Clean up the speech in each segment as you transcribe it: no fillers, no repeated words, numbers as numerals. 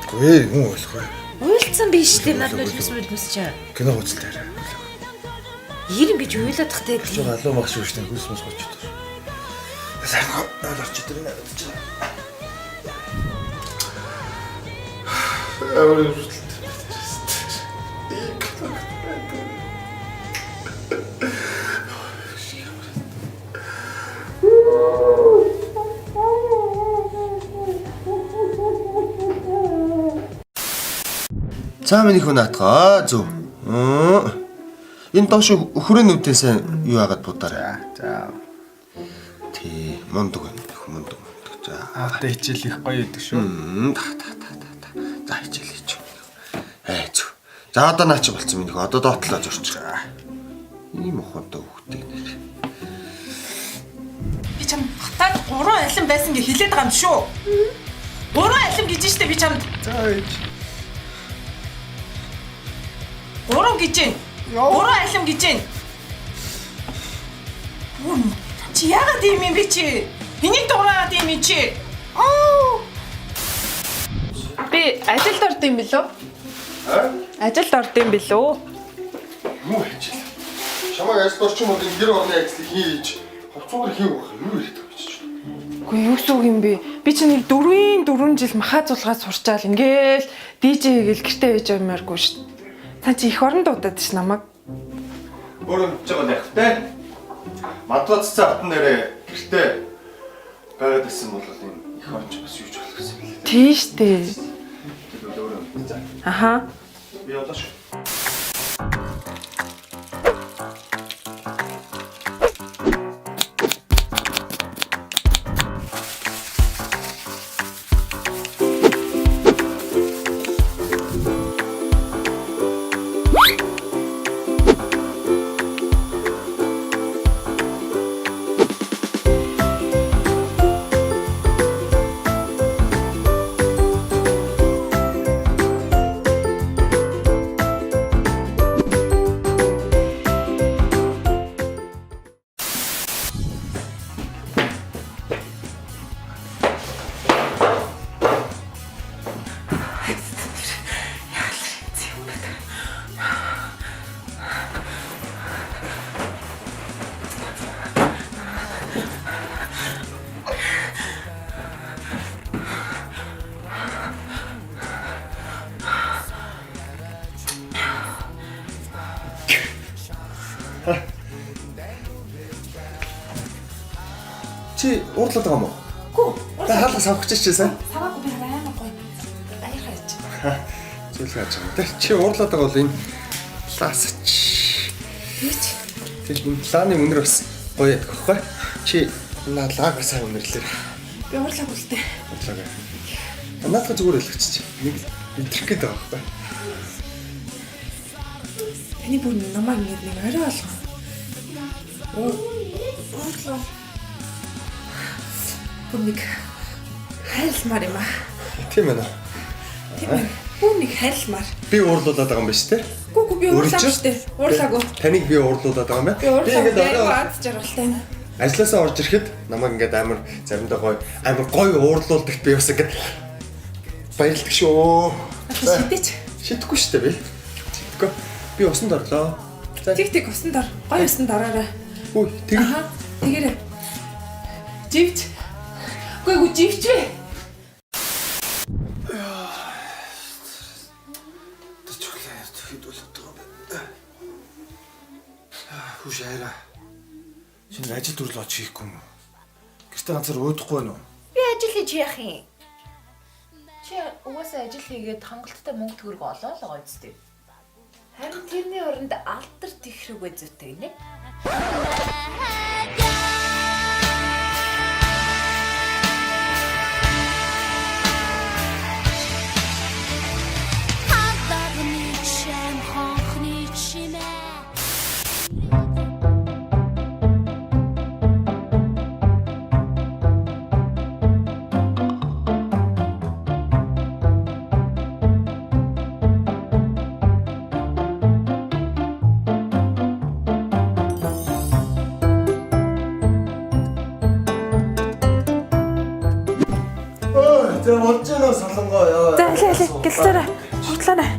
Гүй юм ойлгохгүй. Уйлцсан биш тийм над нулимс чи. Кино үзэлтэй. Ирэн бич уйлаад тахтай. Чи алуу мах шүү дээ хөлс мос гоч. Сайн орч идэр нэ. За миний хүн наатгаа зөв. Энэ доош хүрээнүүдээс юу агаад будаарай. За. Тий, мундаг юм. Мундаг. За. Одоо хичээл их гоё идэг шүү. За хичээл хийж. Зөв. За одоо наа чи болцсон миний хүн. Одоо доотлоо зорч. Ийм ухаантай хүүхдээ нэр. Би чам хатаад 3 алим байсан гэж хэлээд байгаа юм шүү. 3 алим гэж штэ би чамд. За ээж. 3 гэж юм. 3 алим гэж юм. Чи яагаад ийм юм бэ чи? Энийг дуурайгаад ийм юм чи? Би ажилд орд юм билүү? Ажилд орд юм билүү? Юу хичээл? Чамайг ажил орчин бол энэ гэр орны ажлыг хийж хавцуугаар хийх байх юм. Юу яриад байгаа ч. Үгүй юу сүг юм бэ? Би чинь нэг 4 жил махаа зулгаад сурчаал ингээл DJ гэл гэртээ байж амааргүй шүү дээ. Та чи их орон дуудаад ш намайг. Өөрөө мэдж байгаа нахтай. Мадуа цэцэн хатан нэрээ гэртээ байгаад байсан бол энэ их орч бас юуж болох гэсэн юм лээ. Тийш дээ. Тэгэхээр өөрөө мэдж байгаа. Аха. Би явлаа шүү. Чи уурлаад байгаа юм уу? Гүү. Та хаалгас авах гэж чийсэн. Саваагүй би амар гоё. Баярхаач. Зүйл хааж байгаа. Тэ чи уурлаад байгаа бол энэ ласч. Тийч. Тэг энэ лааны үнэр бас гоё ядг аахгүй. Чи лагаар сайн үнэрлээ. Би уурлаагүй л дээ. Уурлаагаа. Наадах зүгээр ойлгочих. Нэг итрэх гээд байгаа байхгүй. Таны бүр намайг нэг орой болгоо. Уурлаа. Бүник хайлмаар юм аа. Тийм ээ. Тийм ээ. Бүник хайлмаар. Би уурлуулад байгаа юм байна шүү дээ. Гүү би уурлаагүй шүү дээ. Уурлаагүй. Таныг би уурлуулад байгаа юм байна. Би уурлаагүй. Аз жаргалтай. Ажлаасаа орж ирэхэд намайг ингээд амар заримдаа гоё уурлуулдагт би бас ингээд баярлдаг шүү. Шидэч. Шидэхгүй шүү дээ би. Шидэхгүй. Би усанд орлоо. Тэг усанд ор. Гоё усанд ороорой. Үгүй тэг. Аха. Тэгэрэй. Живч. Гүү живч вэ? Хүш хайраа. Шинэ ажил төрөл оч хийхгүй юм уу? Гэртээ ганцаар уудахгүй байна уу? Би ажил хийж яах юм? Чи угаасаа ажил хийгээд хангалттай мөнгө төгрөг олоо л байгаа үстэй. Харин тэрний оронд алдар тэхрэг зүйтэй нэ. За болж гэнэ солонгоо яа. За аль Гэлцээрэй. Хутлаарай.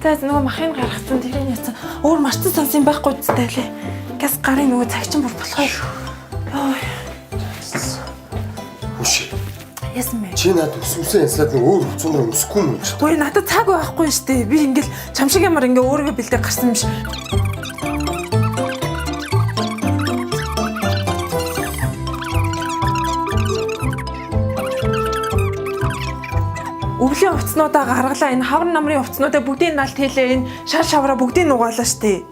За нөгөө махын гаргацсан тэрийн яцсан. Өөр марцсан сонсон байхгүй зүтэй лээ. Газ гарын нөгөө цагчин бүр болохоо. Йоо. Хүш. Яасан бэ? Чи надад өсвөсөн янзлаад нэг өөр хувцсанаар өсөхгүй юм чи. Гүй надад цаг байхгүй штэ. Би ингээл чамшиг ямар ингээ өөрийгөө бэлдээ гарсан юм биш. Өвлийн хувцснуудаа гаргалаа, энэ хавар намрын хувцснуудаа бүгдийг наалт хийлээ, энэ шар шавраа бүгдийг нугаалаа штэ.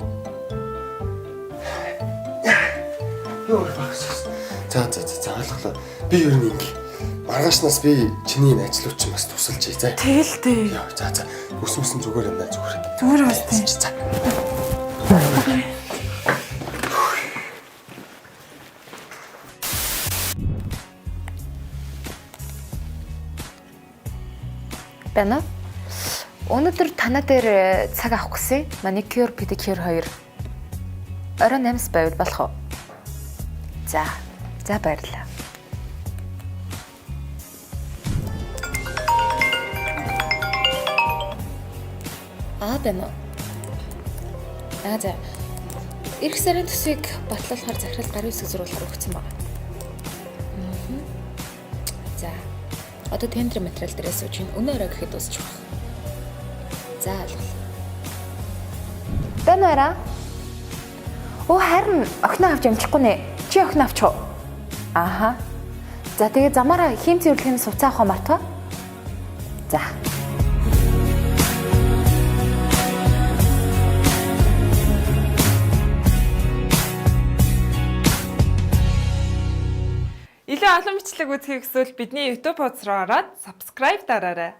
Йоо багс. За ойлголоо. Би ер нь ингээ. Маргаашнаас би чиний найзлууч чинь бас тусалж ий. За. Тэгэл дээ. Йоо за. Өсмөсөн зүгээр юм даа зүгээр. Зүгээр бас тий. За. Бэнэ. Өнөөдөр танаа дээр цаг авах гэсэн. Маникюр, педикюр хоёр. Орой 8-с байвал болох уу? За баярлалаа. Бэнэ. За. Ирэх сарын төсвийг батлуулахаар захирал гарын үсэг зурвалаар өгсөн байна. За. Одоо тендер материал дээрээс үуч өнөө орой гэхэд дуусчих واخ. За ойлголоо. Бэнэ. Оо харин охиноо авч амжихгүй нэ. Чи охиноо авч уу? Ааха. За тэгээ замаараа хийм цэвэрлэхний суцаа авах мартаа. За. Илүү олон бичлэг үзхийг хүсвэл бидний YouTube хуудас руу ороод subscribe дараарай.